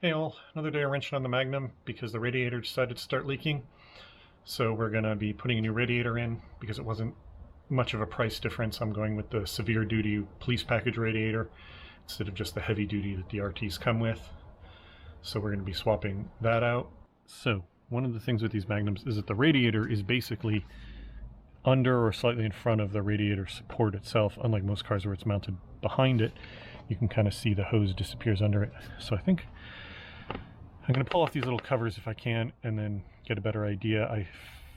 Hey all, another day of wrenching on the Magnum because the radiator decided to start leaking. So we're going to be putting a new radiator in because it wasn't much of a price difference. I'm going with the severe duty police package radiator instead of just the heavy duty that the RTs come with. So we're going to be swapping that out. So one of the things with these Magnums is that the radiator is basically under or slightly in front of the radiator support itself, unlike most cars where it's mounted behind it. You can kind of see the hose disappears under it. So I think I'm going to pull off these little covers if I can and then get a better idea. I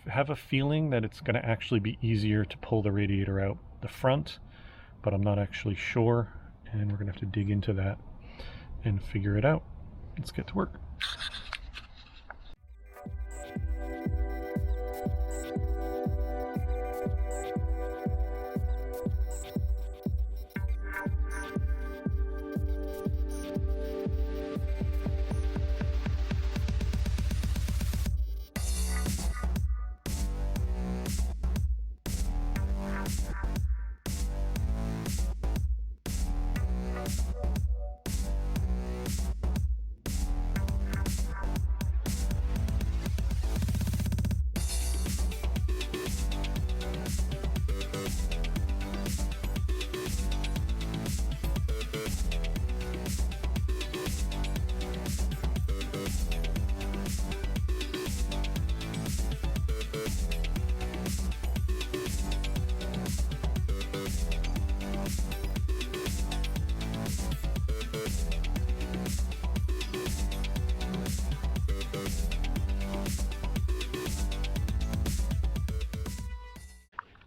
have a feeling that it's going to actually be easier to pull the radiator out the front, but I'm not actually sure, and we're going to have to dig into that and figure it out. Let's get to work.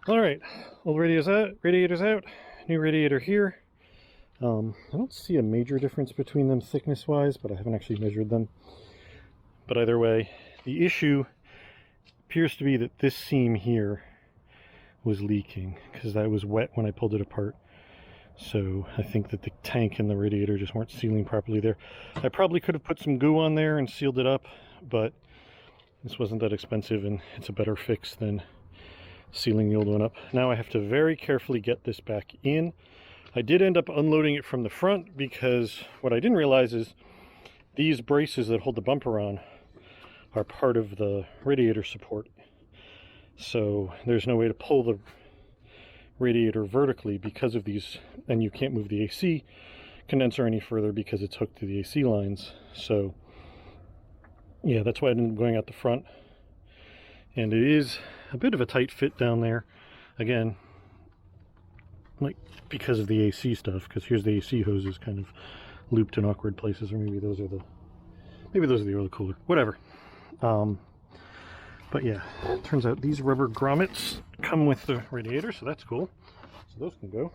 All right, old radiator's out, new radiator here. I don't see a major difference between them thickness-wise, but I haven't actually measured them. But either way, the issue appears to be that this seam here was leaking because that was wet when I pulled it apart. So I think that the tank and the radiator just weren't sealing properly there. I probably could have put some goo on there and sealed it up, but this wasn't that expensive and it's a better fix than sealing the old one up. Now I have to very carefully get this back in. I did end up unloading it from the front because what I didn't realize is these braces that hold the bumper on are part of the radiator support. So there's no way to pull the radiator vertically because of these, and you can't move the AC condenser any further because it's hooked to the AC lines. So yeah, that's why I ended up going out the front. And it is a bit of a tight fit down there. Again, like because of the AC stuff, because here's the AC hoses kind of looped in awkward places, or maybe those are the oil cooler, whatever. But yeah, it turns out these rubber grommets come with the radiator, so that's cool. So those can go.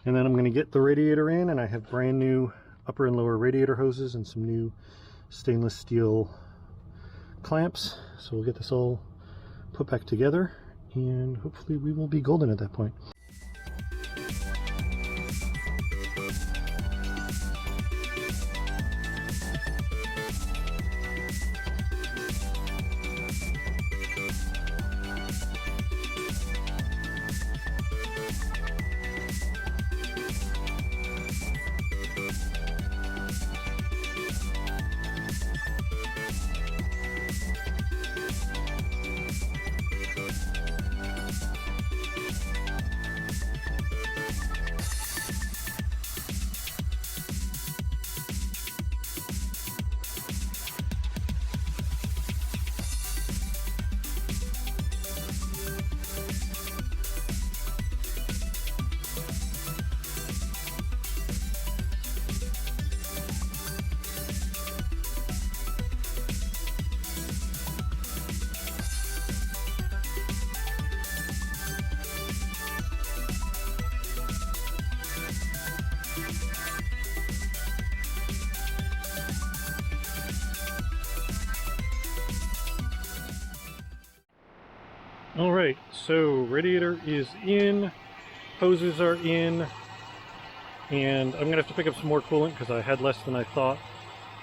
And then I'm going to get the radiator in, and I have brand new upper and lower radiator hoses and some new stainless steel clamps. So we'll get this all put back together, and hopefully we will be golden at that point. Alright, so radiator is in, hoses are in, and I'm going to have to pick up some more coolant because I had less than I thought.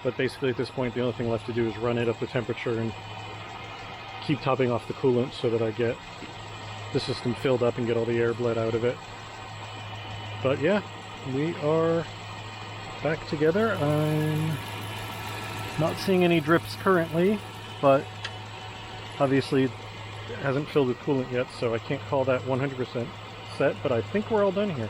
But basically at this point the only thing left to do is run it up the temperature and keep topping off the coolant so that I get the system filled up and get all the air bled out of it. But yeah, we are back together. I'm Not seeing any drips currently, but obviously it hasn't filled with coolant yet, so I can't call that 100% set, but I think we're all done here.